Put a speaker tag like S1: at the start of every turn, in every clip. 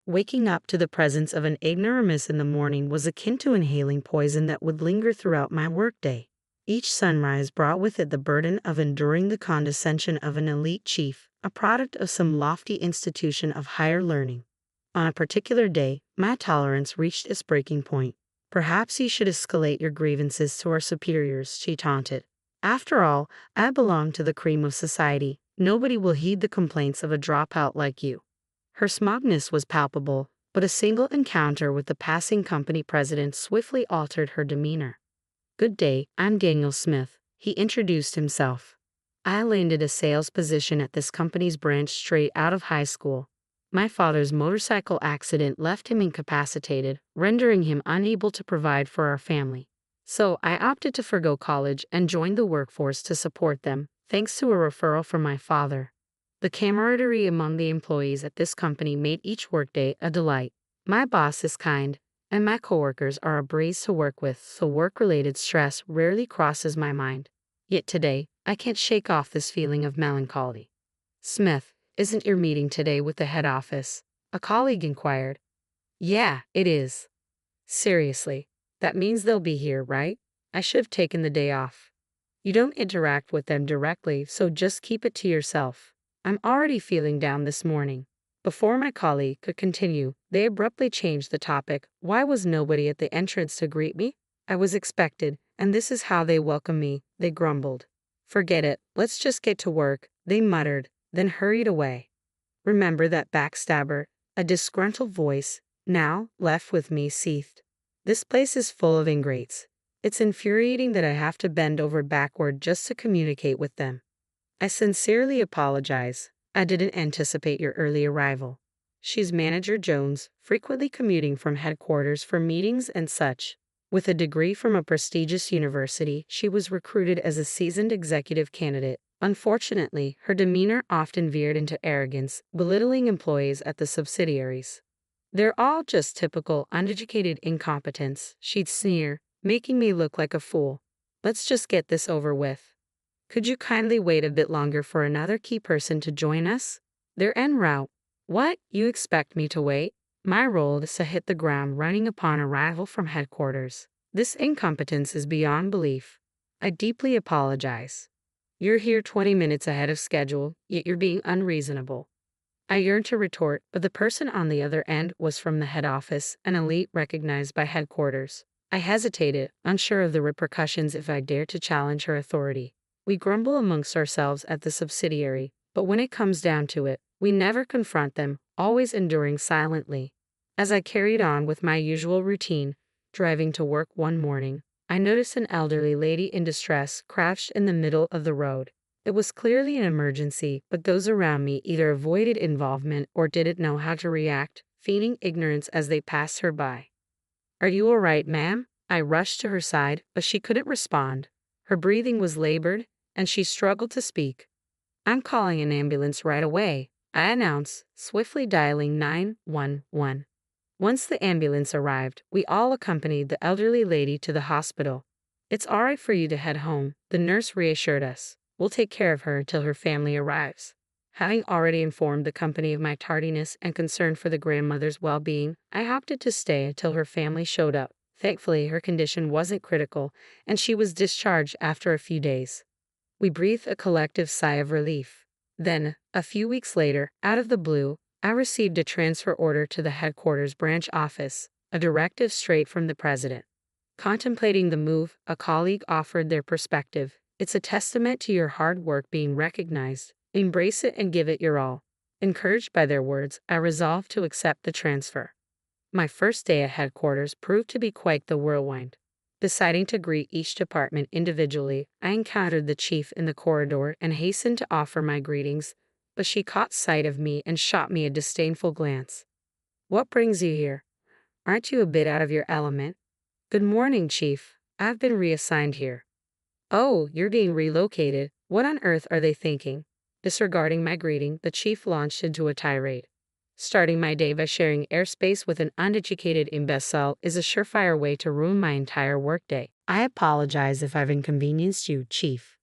S1: Waking up to the presence of an ignoramus in the morning was akin to inhaling poison that would linger throughout my workday. Each sunrise brought with it the burden of enduring the condescension of an elite chief, a product of some lofty institution of higher learning. On a particular day, my tolerance reached its breaking point. "Perhaps you should escalate your grievances to our superiors," she taunted. "After all, I belong to the cream of society. Nobody will heed the complaints of a dropout like you." Her smugness was palpable, but a single encounter with the passing company president swiftly altered her demeanor. "Good day, I'm Daniel Smith," he introduced himself. "I landed a sales position at this company's branch straight out of high school. My father's motorcycle accident left him incapacitated, rendering him unable to provide for our family. So I opted to forgo college and joined the workforce to support them, thanks to a referral from my father." The camaraderie among the employees at this company made each workday a delight. "My boss is kind, and my coworkers are a breeze to work with, so work-related stress rarely crosses my mind. Yet today, I can't shake off this feeling of melancholy." "Smith, isn't your meeting today with the head office?" a colleague inquired. "Yeah, it is." "Seriously, that means they'll be here, right? I should have taken the day off." "You don't interact with them directly, so just keep it to yourself. I'm already feeling down this morning." Before my colleague could continue, they abruptly changed the topic. "Why was nobody at the entrance to greet me? I was expected, and this is how they welcome me," they grumbled. "Forget it, let's just get to work," they muttered, then hurried away. "Remember that backstabber?" a disgruntled voice, now left with me, seethed. "This place is full of ingrates. It's infuriating that I have to bend over backward just to communicate with them. I sincerely apologize. I didn't anticipate your early arrival." She's Manager Jones, frequently commuting from headquarters for meetings and such. With a degree from a prestigious university, she was recruited as a seasoned executive candidate. Unfortunately, her demeanor often veered into arrogance, belittling employees at the subsidiaries. "They're all just typical uneducated incompetents," she'd sneer, making me look like a fool. "Let's just get this over with. Could you kindly wait a bit longer for another key person to join us? They're en route." "What, you expect me to wait?" My role is to hit the ground running upon arrival from headquarters. This incompetence is beyond belief. I deeply apologize. You're here 20 minutes ahead of schedule, yet you're being unreasonable. I yearned to retort, but the person on the other end was from the head office, an elite recognized by headquarters. I hesitated, unsure of the repercussions if I dared to challenge her authority. We grumble amongst ourselves at the subsidiary, but when it comes down to it, we never confront them, always enduring silently. As I carried on with my usual routine, driving to work one morning, I noticed an elderly lady in distress crouched in the middle of the road. It was clearly an emergency, but those around me either avoided involvement or didn't know how to react, feigning ignorance as they passed her by. "Are you all right, ma'am?" I rushed to her side, but she couldn't respond. Her breathing was labored, and she struggled to speak. "I'm calling an ambulance right away," I announced, swiftly dialing 911. Once the ambulance arrived, we all accompanied the elderly lady to the hospital. "It's all right for you to head home," the nurse reassured us. "We'll take care of her until her family arrives." Having already informed the company of my tardiness and concern for the grandmother's well-being, I opted to stay until her family showed up. Thankfully, her condition wasn't critical, and she was discharged after a few days. We breathed a collective sigh of relief. Then, a few weeks later, out of the blue, I received a transfer order to the headquarters branch office, a directive straight from the president. Contemplating the move, a colleague offered their perspective. "It's a testament to your hard work being recognized. Embrace it and give it your all." Encouraged by their words, I resolved to accept the transfer. My first day at headquarters proved to be quite the whirlwind. Deciding to greet each department individually, I encountered the chief in the corridor and hastened to offer my greetings, but she caught sight of me and shot me a disdainful glance. "What brings you here? Aren't you a bit out of your element?" "Good morning, Chief. I've been reassigned here." "Oh, you're being relocated. What on earth are they thinking?" Disregarding my greeting, the chief launched into a tirade. "Starting my day by sharing airspace with an uneducated imbecile is a surefire way to ruin my entire workday. I apologize if I've inconvenienced you, Chief.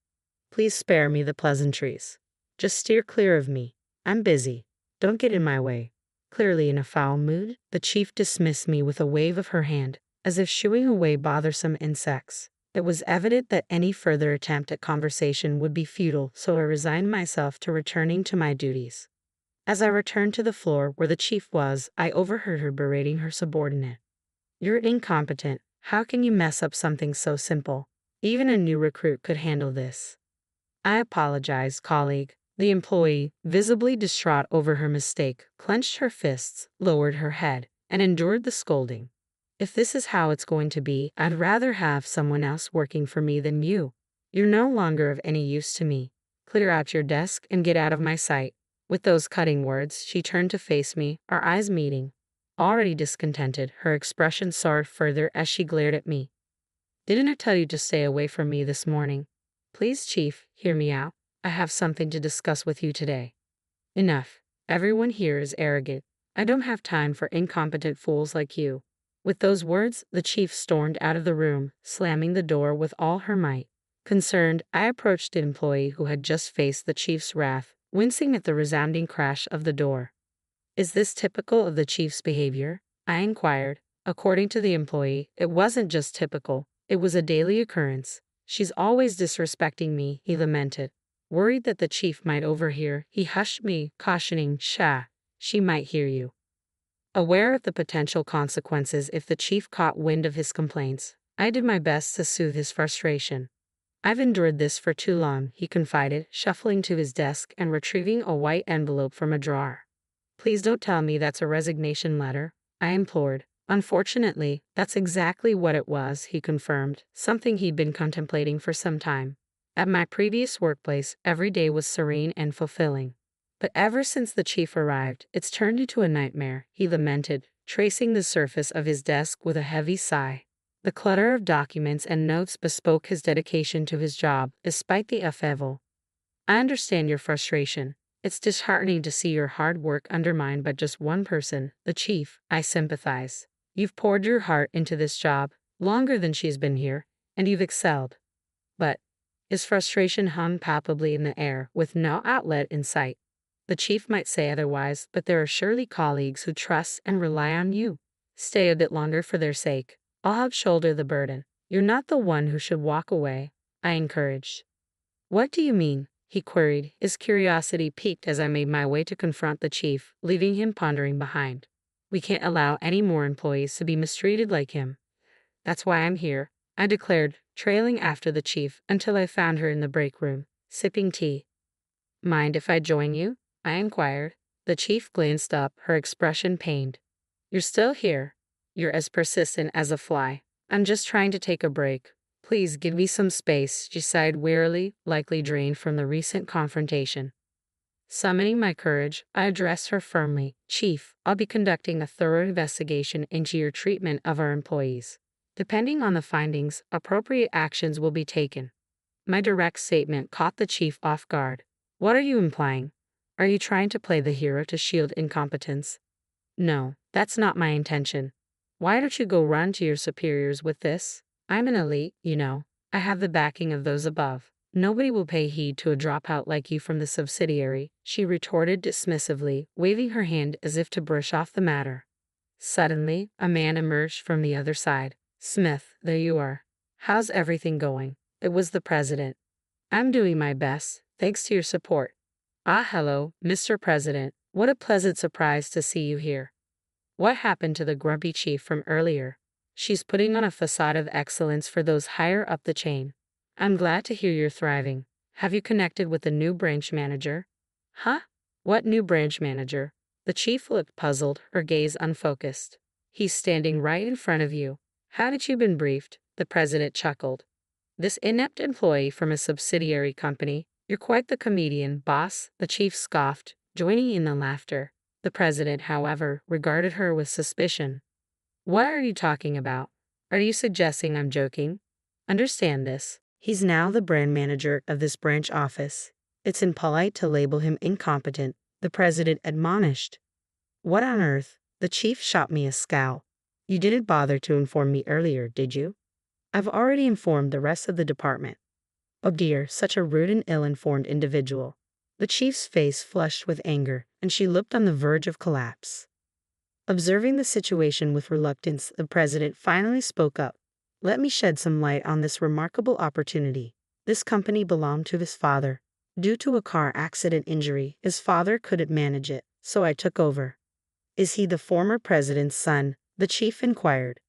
S1: Please spare me the pleasantries. Just steer clear of me. I'm busy. Don't get in my way." Clearly in a foul mood, the chief dismissed me with a wave of her hand, as if shooing away bothersome insects. It was evident that any further attempt at conversation would be futile, so I resigned myself to returning to my duties. As I returned to the floor where the chief was, I overheard her berating her subordinate. "You're incompetent. How can you mess up something so simple? Even a new recruit could handle this." "I apologize, colleague." The employee, visibly distraught over her mistake, clenched her fists, lowered her head, and endured the scolding. "If this is how it's going to be, I'd rather have someone else working for me than you. You're no longer of any use to me. Clear out your desk and get out of my sight." With those cutting words, she turned to face me, our eyes meeting. Already discontented, her expression soared further as she glared at me. "Didn't I tell you to stay away from me this morning? Please, Chief, hear me out. I have something to discuss with you today." "Enough. Everyone here is arrogant. I don't have time for incompetent fools like you." With those words, the chief stormed out of the room, slamming the door with all her might. Concerned, I approached the employee who had just faced the chief's wrath, wincing at the resounding crash of the door. "Is this typical of the chief's behavior?" I inquired. According to the employee, it wasn't just typical, it was a daily occurrence. "She's always disrespecting me," he lamented. Worried that the chief might overhear, he hushed me, cautioning, "Shh, she might hear you." Aware of the potential consequences if the chief caught wind of his complaints, I did my best to soothe his frustration. "I've endured this for too long," he confided, shuffling to his desk and retrieving a white envelope from a drawer. "Please don't tell me that's a resignation letter," I implored. "Unfortunately, that's exactly what it was," he confirmed, something he'd been contemplating for some time. "At my previous workplace, every day was serene and fulfilling. But ever since the chief arrived, it's turned into a nightmare," he lamented, tracing the surface of his desk with a heavy sigh. The clutter of documents and notes bespoke his dedication to his job, despite the upheaval. "I understand your frustration. It's disheartening to see your hard work undermined by just one person, the chief." I sympathize. "You've poured your heart into this job, longer than she's been here, and you've excelled." But his frustration hung palpably in the air, with no outlet in sight. "The chief might say otherwise, but there are surely colleagues who trust and rely on you. Stay a bit longer for their sake. I'll help shoulder the burden. You're not the one who should walk away," I encouraged. "What do you mean?" he queried, his curiosity piqued as I made my way to confront the chief, leaving him pondering behind. "We can't allow any more employees to be mistreated like him. That's why I'm here," I declared, trailing after the chief until I found her in the break room, sipping tea. "Mind if I join you?" I inquired. The chief glanced up, her expression pained. "You're still here? You're as persistent as a fly." "I'm just trying to take a break. Please give me some space," she sighed wearily, likely drained from the recent confrontation. Summoning my courage, I addressed her firmly. "Chief, I'll be conducting a thorough investigation into your treatment of our employees. Depending on the findings, appropriate actions will be taken." My direct statement caught the chief off guard. "What are you implying? Are you trying to play the hero to shield incompetence?" "No, that's not my intention. Why don't you go run to your superiors with this? I'm an elite, you know. I have the backing of those above. Nobody will pay heed to a dropout like you from the subsidiary," she retorted dismissively, waving her hand as if to brush off the matter. Suddenly, a man emerged from the other side. "Smith, there you are. How's everything going?" It was the president. "I'm doing my best, thanks to your support." "Ah, hello, Mr. President. What a pleasant surprise to see you here. What happened to the grumpy chief from earlier? She's putting on a facade of excellence for those higher up the chain. I'm glad to hear you're thriving. Have you connected with the new branch manager?" "Huh? What new branch manager?" The chief looked puzzled, her gaze unfocused. "He's standing right in front of you. Hadn't you been briefed?" The president chuckled. "This inept employee from a subsidiary company. You're quite the comedian, boss," the chief scoffed, joining in the laughter. The president, however, regarded her with suspicion. "What are you talking about? Are you suggesting I'm joking? Understand this. He's now the brand manager of this branch office. It's impolite to label him incompetent," the president admonished. "What on earth?" The chief shot me a scowl. "You didn't bother to inform me earlier, did you?" "I've already informed the rest of the department." "Oh dear, such a rude and ill-informed individual." The chief's face flushed with anger, and she looked on the verge of collapse. Observing the situation with reluctance, the president finally spoke up. Let me shed some light on this remarkable opportunity. This company belonged to his father. Due to a car accident injury, his father couldn't manage it, so I took over. Is he the former president's son? The chief inquired.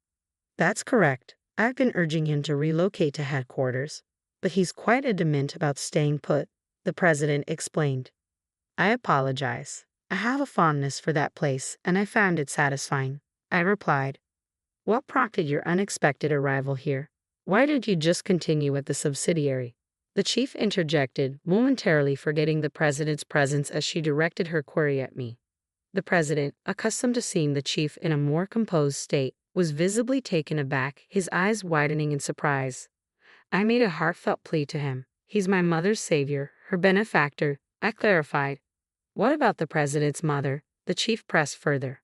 S1: That's correct. I've been urging him to relocate to headquarters, but he's quite adamant about staying put, the president explained. I apologize. I have a fondness for that place, and I found it satisfying, I replied. What prompted your unexpected arrival here? Why didn't you just continue at the subsidiary? The chief interjected, momentarily forgetting the president's presence as she directed her query at me. The president, accustomed to seeing the chief in a more composed state, was visibly taken aback, his eyes widening in surprise. I made a heartfelt plea to him. He's my mother's savior, her benefactor, I clarified. What about the president's mother? The chief pressed further.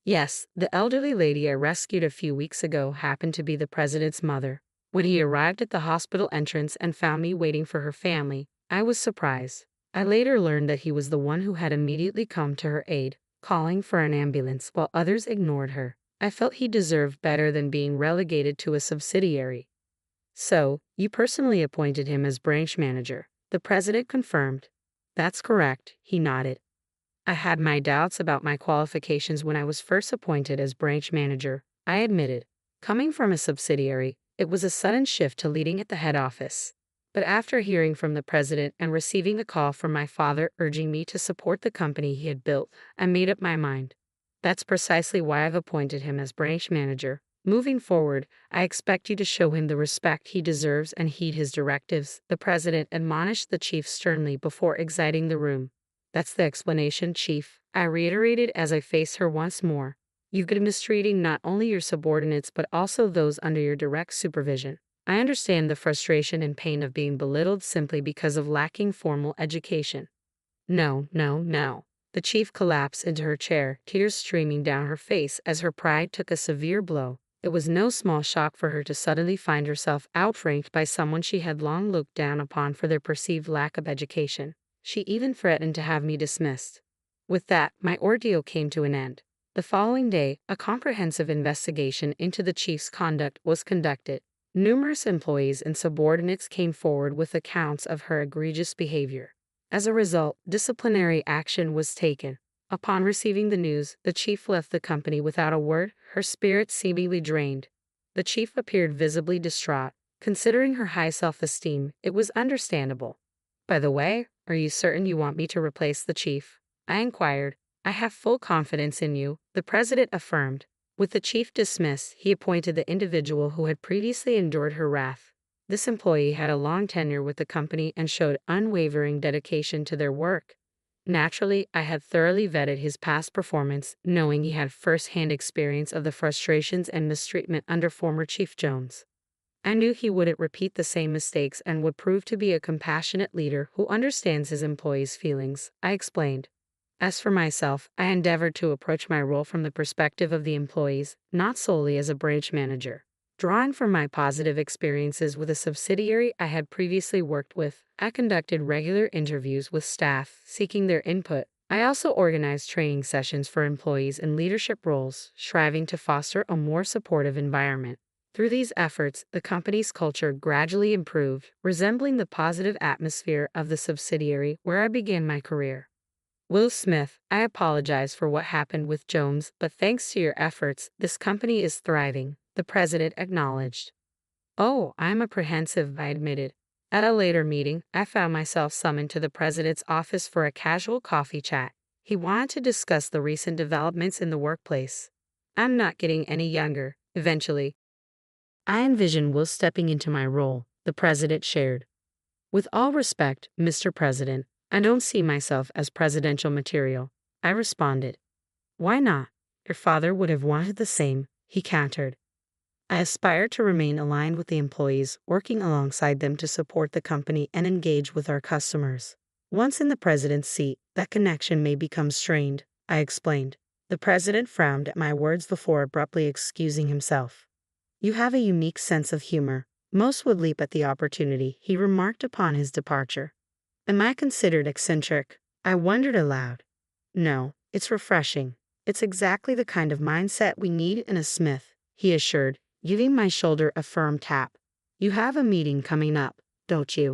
S1: Yes, the elderly lady I rescued a few weeks ago happened to be the president's mother. When he arrived at the hospital entrance and found me waiting for her family, I was surprised. I later learned that he was the one who had immediately come to her aid, calling for an ambulance while others ignored her. I felt he deserved better than being relegated to a subsidiary. So, you personally appointed him as branch manager, the president confirmed. That's correct, he nodded. I had my doubts about my qualifications when I was first appointed as branch manager, I admitted. Coming from a subsidiary, it was a sudden shift to leading at the head office. But after hearing from the president and receiving a call from my father urging me to support the company he had built, I made up my mind. That's precisely why I've appointed him as branch manager. Moving forward, I expect you to show him the respect he deserves and heed his directives, the president admonished the chief sternly before exiting the room. That's the explanation, chief, I reiterated as I faced her once more. You've been mistreating not only your subordinates but also those under your direct supervision. I understand the frustration and pain of being belittled simply because of lacking formal education. No. The chief collapsed into her chair, tears streaming down her face as her pride took a severe blow. It was no small shock for her to suddenly find herself outranked by someone she had long looked down upon for their perceived lack of education. She even threatened to have me dismissed. With that, my ordeal came to an end. The following day, a comprehensive investigation into the chief's conduct was conducted. Numerous employees and subordinates came forward with accounts of her egregious behavior. As a result, disciplinary action was taken. Upon receiving the news, the chief left the company without a word, her spirits seemingly drained. The chief appeared visibly distraught. Considering her high self-esteem, it was understandable. By the way, are you certain you want me to replace the chief? I inquired. I have full confidence in you, the president affirmed. With the chief dismissed, he appointed the individual who had previously endured her wrath. This employee had a long tenure with the company and showed unwavering dedication to their work. Naturally, I had thoroughly vetted his past performance, knowing he had first-hand experience of the frustrations and mistreatment under former Chief Jones. I knew he wouldn't repeat the same mistakes and would prove to be a compassionate leader who understands his employees' feelings, I explained. As for myself, I endeavored to approach my role from the perspective of the employees, not solely as a branch manager. Drawing from my positive experiences with a subsidiary I had previously worked with, I conducted regular interviews with staff, seeking their input. I also organized training sessions for employees in leadership roles, striving to foster a more supportive environment. Through these efforts, the company's culture gradually improved, resembling the positive atmosphere of the subsidiary where I began my career. Will Smith, I apologize for what happened with Jones, but thanks to your efforts, this company is thriving, the president acknowledged. Oh, I'm apprehensive, I admitted. At a later meeting, I found myself summoned to the president's office for a casual coffee chat. He wanted to discuss the recent developments in the workplace. I'm not getting any younger, eventually. I envision Will stepping into my role, the president shared. With all respect, Mr. President, I don't see myself as presidential material, I responded. Why not? Your father would have wanted the same, he countered. I aspire to remain aligned with the employees, working alongside them to support the company and engage with our customers. Once in the president's seat, that connection may become strained, I explained. The president frowned at my words before abruptly excusing himself. You have a unique sense of humor. Most would leap at the opportunity, he remarked upon his departure. Am I considered eccentric? I wondered aloud. No, it's refreshing. It's exactly the kind of mindset we need in a smith, he assured, giving my shoulder a firm tap. You have a meeting coming up, don't you?